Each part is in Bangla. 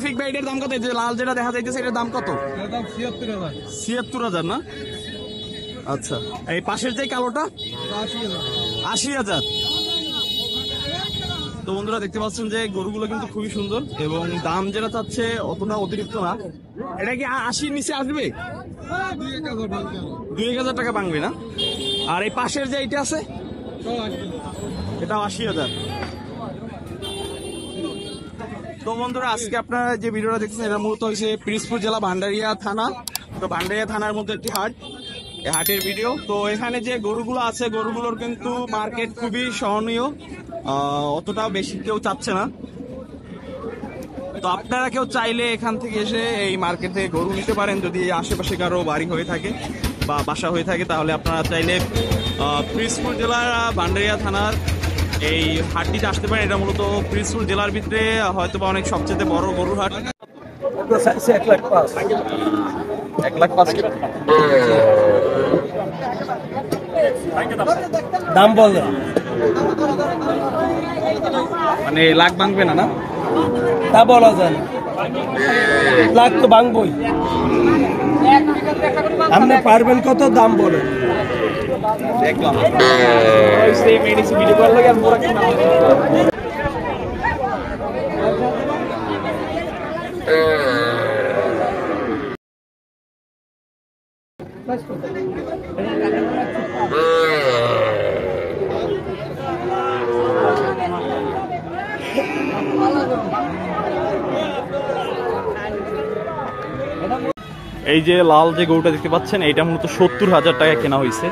রফিক ভাই এটার দাম কত? যে লাল যেটা দেখা যাইতেছে এটার দাম কত? ৭৬,০০০ না? আচ্ছা, এই পাশের যে কালোটা ৮০,০০০। তো বন্ধুরা দেখতে পাচ্ছেন যে গরুগুলো কিন্তু খুবই সুন্দর এবং দাম যেটা চাচ্ছে অতটা অতিরিক্ত না। এটা কি ৮০ নিচে আসবে? ২,০০০ টাকা ভাঙবে না? আর এই পাশের যে এইটা আছে এটা ৮০,০০০। তো বন্ধুরা আজকে আপনারা যে ভিডিওটা দেখছেন এটা মূলত হয়েছে পিরোজপুর জেলা ভান্ডারিয়া থানা। তো ভান্ডারিয়া থানার মধ্যে একটি হাট, এই হাটের ভিডিও। তো এখানে যে গরুগুলো আছে গরুগুলোর কিন্তু মার্কেট খুবই সহনীয়, অতটাও বেশি কেউ চাচ্ছে না। তো আপনারা কেউ চাইলে এখান থেকে এসে এই মার্কেট থেকে গরু নিতে পারেন। যদি আশেপাশে কারো বাড়ি হয়ে থাকে বা বাসা হয়ে থাকে তাহলে আপনারা চাইলে পিরোজপুর জেলার ভান্ডারিয়া থানার এই হাটটিতে আসতে পারেন। এটা মূলত পিরোজপুর জেলার ভিতরে হয়তো বা অনেক সবচেয়ে বড় গরুর হাট। 1,05,000 দাম বলে মানে লাখ ভাঙবে না? না তা বলা যায় না, লাখ তো ভাঙবই। আপনি পারবেন কত? দাম বলে দেখলাম ভিডিও করার লাগে আর মোরা কিনা। এই যে লাল যে গরুটা দেখতে পাচ্ছেন এটা মূলত ৭০,০০০ টাকা কেনা হয়েছে।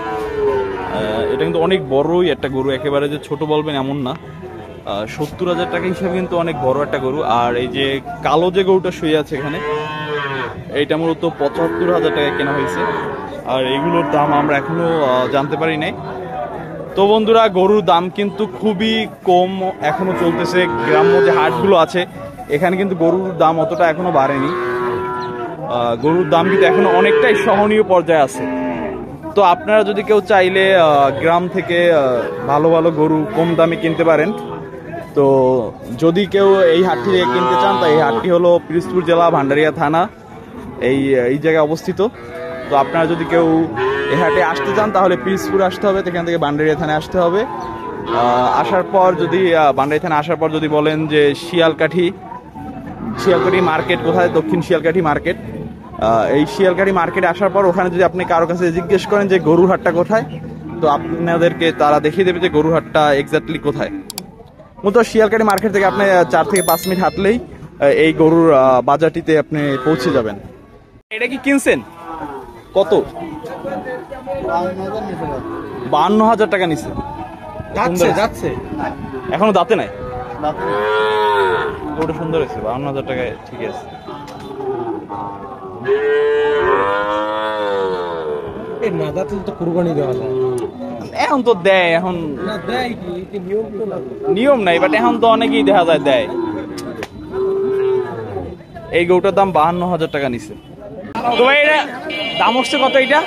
এটা কিন্তু অনেক বড়ই একটা গরু, একেবারে যে ছোট বলবেন এমন না। ৭০,০০০ টাকা হিসেবে কিন্তু অনেক বড় একটা গরু। আর এই যে কালো যে গরুটা শুয়ে আছে এখানে এইটা মূলত ৭৫,০০০ টাকা কেনা হয়েছে। আর এগুলোর দাম আমরা এখনো জানতে পারি নাই। তো বন্ধুরা গরুর দাম কিন্তু খুবই কম এখনো চলতেছে। গ্রাম্য যে হাটগুলো আছে এখানে কিন্তু গরুর দাম অতটা এখনো বাড়েনি। গরুর দাম কিন্তু এখনো অনেকটাই সহনীয় পর্যায়ে আছে। তো আপনারা যদি কেউ চাইলে গ্রাম থেকে ভালো ভালো গরু কম দামে কিনতে পারেন। তো যদি কেউ এই হাটটি কিনতে চান তা এই হাটটি হলো পিরোজপুর জেলা ভান্ডারিয়া থানা, এই জায়গায় অবস্থিত। তো আপনারা যদি কেউ এই হাটে আসতে চান তাহলে পিরোজপুর আসতে হবে, এখান থেকে ভান্ডারিয়া থানায় আসতে হবে। আসার পর যদি ভান্ডারিয়া থানা আসার পর যদি বলেন যে শিয়ালকাঠি মার্কেট কোথায়, দক্ষিণ শিয়ালকাঠি মার্কেট, এই শিয়ালকাঠি মার্কেটে আসার পর ওখানে যদি আপনি কারো কাছে জিজ্ঞেস করেন যে গরুর হাটটা কোথায়, তো আপনাদেরকে তারা দেখিয়ে দেবে যে গরুর হাটটা এক্স্যাক্টলি কোথায়। মূলত শিয়ালকাঠি মার্কেট থেকে আপনি ৪ থেকে ৫ মিনিট হাঁটলেই এই গরুর বাজারটিতে আপনি পৌঁছে যাবেন। এটা কি কিনছেন কত? ৫২,০০০ টাকা নিচ্ছে। যাচ্ছে এখনো দাঁতে নাই। ওটা সুন্দর হয়েছে, ৫২,০০০ টাকায় ঠিক আছে। না যাতে তো কুরবানি দেওয়া যায়। এখন তো দেয়, এখন নিয়ম নাই, বাট এখন তো অনেকেই দেখা যায় দেয়। এই গরুটার দাম ৫২,০০০ টাকা নিচ্ছে। তো ভাই এটা দাম হচ্ছে কত? এটা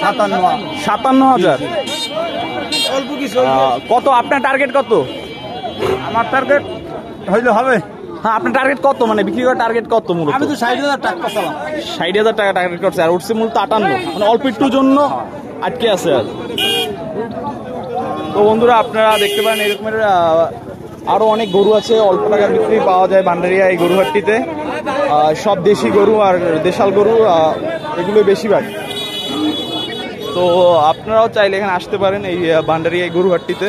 ৫৭,০০০। অল্প কিছু কত আপনার টার্গেট কত? আমার টার্গেট হইলে হবে। হ্যাঁ আপনার টার্গেট কত, মানে বিক্রি করার টার্গেট কত? মূলত আমি তো ৬০,০০০ টাকা পেলাম। ৬০,০০০ টাকা টার্গেট করছে আর উঠছে মূলত ৫৮, মানে অল্প একটুর জন্য আটকে আছে আর। তো বন্ধুরা আপনারা দেখতে পারেন এরকমের আরো অনেক গরু আছে, অল্প টাকার বিক্রি পাওয়া যায় ভান্ডারিয়া এই গরু হাটটিতে। সব দেশি গরু আর দেশাল গরু এগুলো বেশিরভাগ। তো আপনারাও চাইলে এখানে আসতে পারেন এই ভান্ডারিয়া এই গরু হাটটিতে।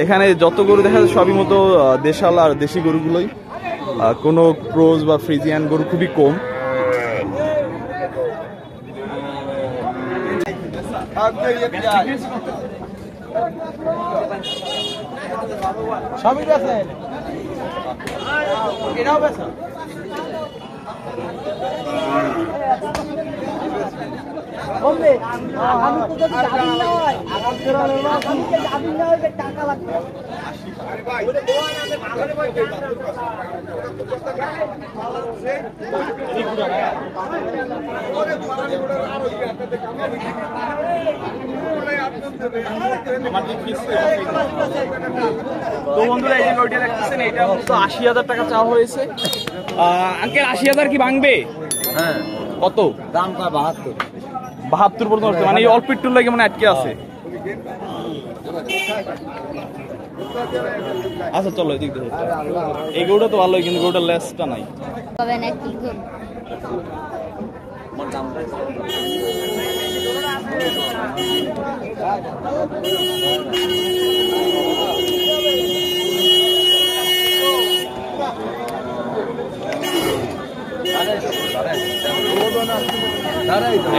এখানে যত গরু দেখা যায় সবই মতো দেশাল আর দেশি গরুগুলোই, কোনো ক্রোজ বা ফ্রিজিয়ান গরু খুবই কম। সবই আছে, এটাও বেচা। তো বন্ধুরা এই যে গরুটা দেখতেছেন এটা মূলত ৮০,০০০ টাকা চাওয়া হয়েছে। আঙ্কেল ৮০,০০০ কি ভাঙবে? হ্যাঁ, কত দামটা 72। ৭২ পর্যন্ত হচ্ছে, মানে এই অল্প একটু লাগে মানে আটকে আছে। আচ্ছা চলো এদিক দেখো, এই গরুটা তো ভালোই কিন্তু গরুটার লেসটা নাই। হবে না কি করব?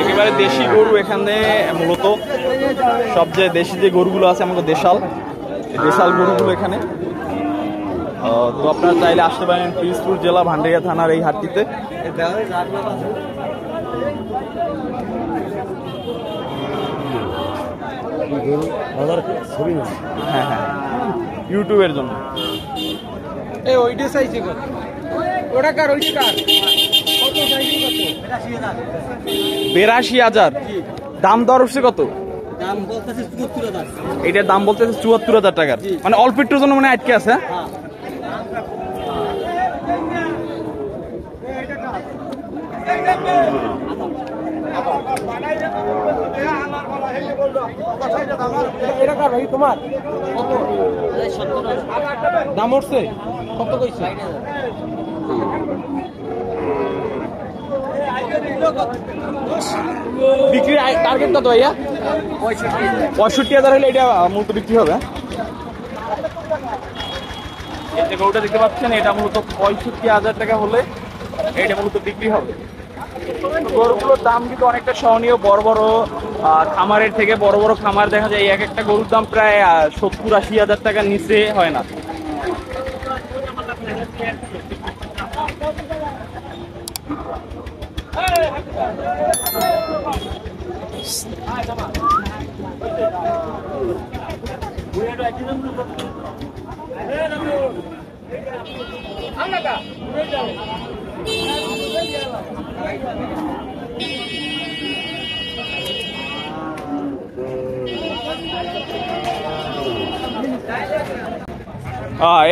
একেবারে দেশি গরু এখানে মূলত সবচেয়ে দেশি যে গরুগুলো আছে আমাদের দেশাল, এই দেশাল গরুগুলো এখানে। তো আপনারা চাইলে আসতে পারেন পিরোজপুর জেলা ভান্ডারিয়া থানার এই হাটটিতে। হ্যাঁ হ্যাঁ, ইউটিউবের জন্য। ওইটা চাইছে কত? ওটা কার? ওইটা কার? কত চাইছে কত? ৮২,০০০। দাম দর হচ্ছে কত? দাম বলতেছে ৭৪,০০০। এটার দাম বলতেছে ৭৪,০০০ টাকার, মানে অল্প একটুর জন্য মানে আটকে আছে। এটা কার ভাই তোমার? কত? দাম উঠছে কত কইছে? বিক্রির টার্গেট কত ভাইয়া? ৬৫,০০০ হলে এটা মূলত বিক্রি হবে। এই যে গরুটা দেখতে পাচ্ছেন এটা মূলত ৬৫,০০০ টাকা হলে এটা মূলত বিক্রি হবে। গরুগুলোর দাম কিন্তু অনেকটা সহনীয়। বড় বড় খামারের থেকে বড় বড় খামার দেখা যায় এক একটা গরুর দাম প্রায় ৭০-৮০,০০০ টাকার নিচে হয় না।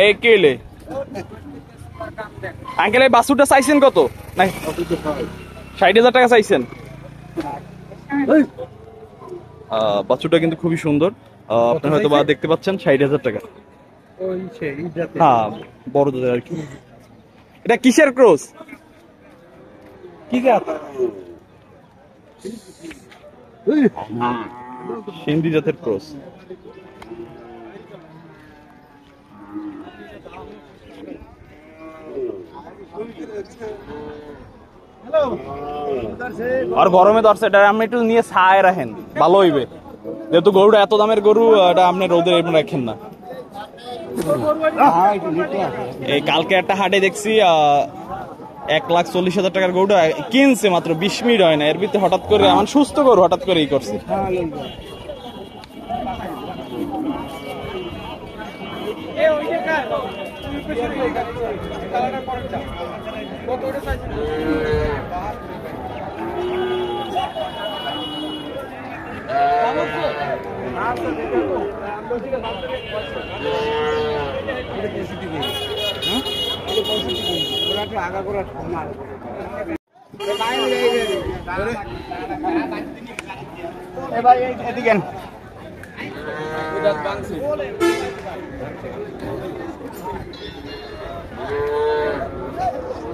এই কেলে আঙ্কেল এই বাছুরটা চাইছেন কত? নাই ৬০,০০০ টাকা চাইছেন। বাছুরটা কিন্তু খুবই সুন্দর, আপনি হয়তো বা দেখতে পাচ্ছেন ৬০,০০০ টাকা। হ্যাঁ বড় দুধের আর কি। এটা কিসের ক্রস? কি গাছ? সিন্ধি জাতের ক্রস। আর গরমে ধরছে, এটা আপনি একটু নিয়ে ছায় রাখেন ভালো হইবে, যেহেতু গরুটা এত দামের গরু, এটা আপনি রোদে রাখেন না। এই কালকে একটা হাটে দেখছি ১,৪০,০০০ টাকার গরুটা কিনছে মাত্র ২০ মিনিট হয় না, এর ভিতরে হঠাৎ করে আমার সুস্থ গরু হঠাৎ করে ই করছে।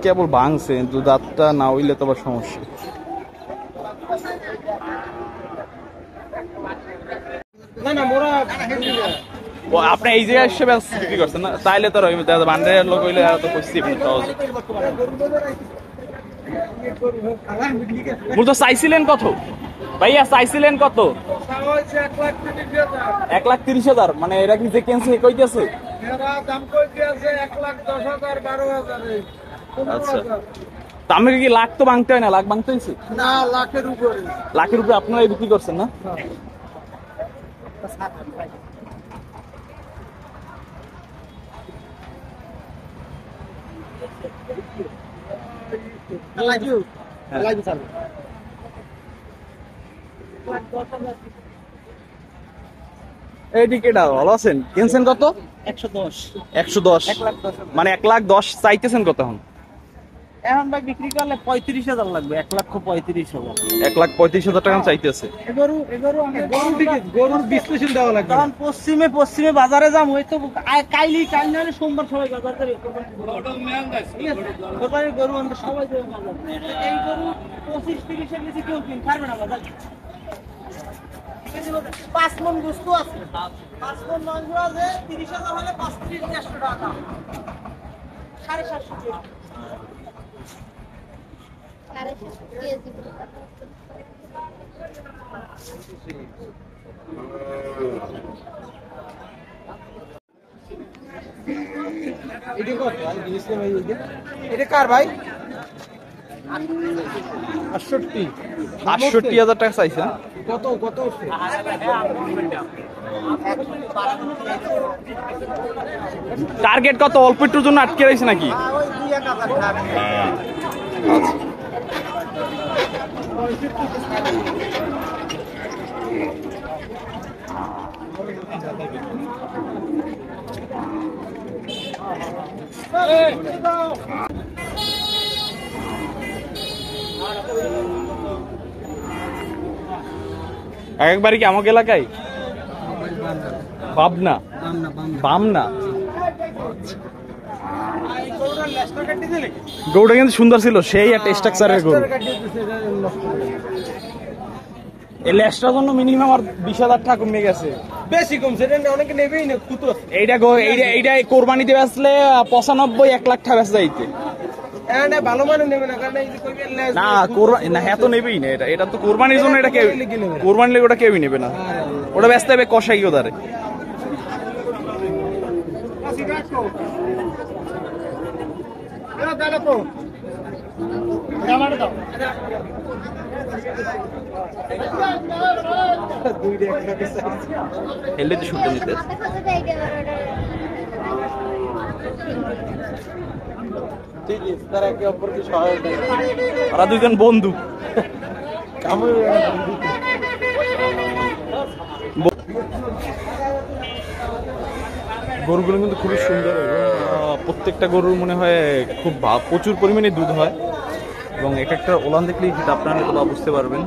কেবল ভাঙছে, কিন্তু দাঁতটা না হইলে তো আবার সমস্যা। আপনি এই জায়গায় এসে বিক্রি করছেন না, তাইলে তো বান্ডারের লোক হইলে তো কইছি সহজ। মূলত চাইছিলেন কত ভাইয়া? চাইছিলেন কত? ১,৩০,০০০। মানে এরা কি যে কেনছে কইতেছে? আচ্ছা, আমাকে কি লাখ তো ভাঙতে হয় না? লাখ ভাঙতে হয়েছে? না, লাখের উপরে। লাখের উপরে আপনারাই বিক্রি করছেন না? এইদিকে ভালো আছেন? কিনছেন কত? 110। 110, 1,10,000। মানে 1,10,000 চাইতেছেন কত এখন? এখন ভাই বিক্রি করলে 35,000 লাগবে, 1,35,000। 1,35,000 টাকা চাইতেছে। গরুর বিশ্লেষণ দেওয়া লাগবে। তখন পশ্চিমে বাজারে যাম, ওই তো কাল না হলে সোমবার সবাই বাজার করে কোরবানির গরু আমরা সবাই যাবে বাজার। এই গরু 25-30 এর নিচে কেউ কিনতে পারবে না বাজার। 5 মণ গোশত আছে, 5 মণ মাংস আছে, 30,000 হলে 35,100 টাকা, 750 টাকা। এটা কার ভাই? 68,000 টাকা চাইছেন? কত উঠছে? টার্গেট কত? অল্প একটুর জন্য আটকে রয়েছে নাকি? ওই 2-1,000 টাকা। একবারই কি আমাকে এলাকায়? পাবনা? বামনা। গরুটা কিন্তু সুন্দর ছিল, সেই একটা স্ট্রাকচারের গরু। এই লেসটার জন্য মিনিমাম আর 20,000 টাকা কমে গেছে। বেশি কমছে, এটা অনেকে নেবেই না, খুতো। এইটা কোরবানিতে বেচলে 95-1 লাখ টাকা বেচা যাইতে। ভালো মানে নেবে না, কারণ না কোরবানি না, হ্যাঁ তো নেবেই না। এটা তো কোরবানির জন্য, এটা কেউ কোরবানি লেগে ওটা কেউই নেবে না। ওটা বেচতে হবে কষাই ওদারে। হেলদি তো শুনতে নিতে ওরা দুজন বন্ধু। গরুগুলো কিন্তু খুবই সুন্দর এবং প্রত্যেকটা গরুর মনে হয় খুব প্রচুর পরিমাণে দুধ হয় এবং এক একটা ওলান দেখলেই সেটা আপনারা হয়তো বা বুঝতে পারবেন।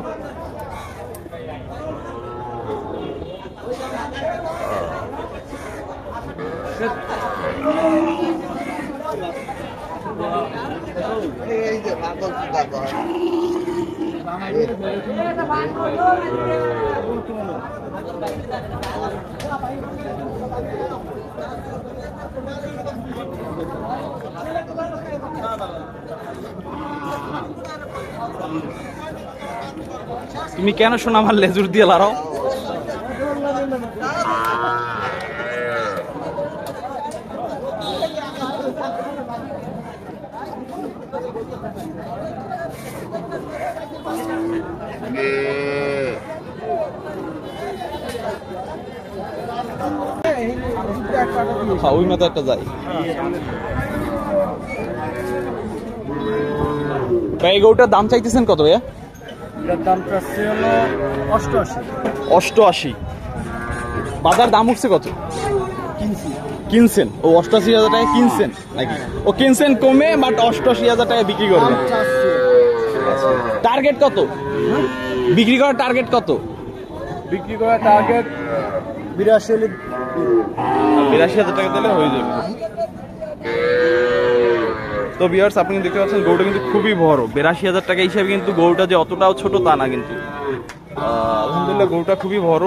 তুমি কেন শোনা আমার লেজুর দিয়ে লাড়াও? ওই মতো একটা যাই। এই গরুটার দাম চাইতেছেন কত ভাইয়া? দাম চাচ্ছে হলো 88। 88। বাজার দাম উঠছে কত? কিনছেন? ও 88,000 টাকা কিনছেন নাকি? ও কিনছেন কমে, বাট 88,000 টাকা বিক্রি করবেন। টার্গেট কত বিক্রি করার? টার্গেট কত বিক্রি করার টার্গেট? 82,000। 82,000 টাকা দিলে হয়ে যাবে। তো ভিউয়ার্স, আপনি দেখতে পাচ্ছেন গরুটা কিন্তু খুবই বড়। 82,000 টাকা হিসাবে কিন্তু গরুটা যে অতটাও ছোট তা না কিন্তু। আলহামদুলিল্লাহ গরুটা খুবই বড়।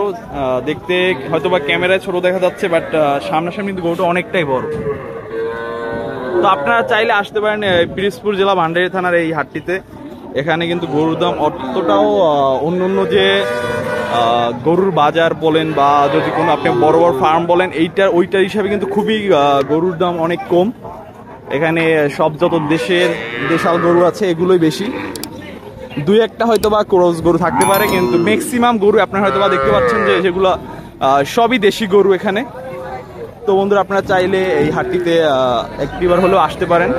দেখতে হয়তো বা ক্যামেরায় ছোট দেখা যাচ্ছে, বাট সামনাসামনি কিন্তু গরুটা অনেকটাই বড়। তো আপনারা চাইলে আসতে পারেন পিরোজপুর জেলা ভান্ডারী থানার এই হাটটিতে। এখানে কিন্তু গরুর দাম অতটাও অন্য যে গরুর বাজার বলেন বা যদি কোনো আপনি বড় বড় ফার্ম বলেন, ওইটার হিসাবে কিন্তু খুবই গরুর দাম অনেক কম। এখানে সব যত দেশাল গরু আছে এগুলোই বেশি, দুই একটা হয়তো বা ক্রস গরু থাকতে পারে, কিন্তু ম্যাক্সিমাম গরু আপনারা হয়তো বা দেখতে পাচ্ছেন যে যেগুলো সবই দেশি গরু এখানে। তো বন্ধুরা আপনারা চাইলে এই হাটটিতে একটিবার হলেও আসতে পারেন।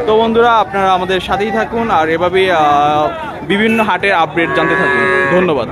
তো বন্ধুরা আপনারা আমাদের সাথেই থাকুন আর এভাবেই বিভিন্ন হাটের আপডেট জানতে থাকুন। ধন্যবাদ।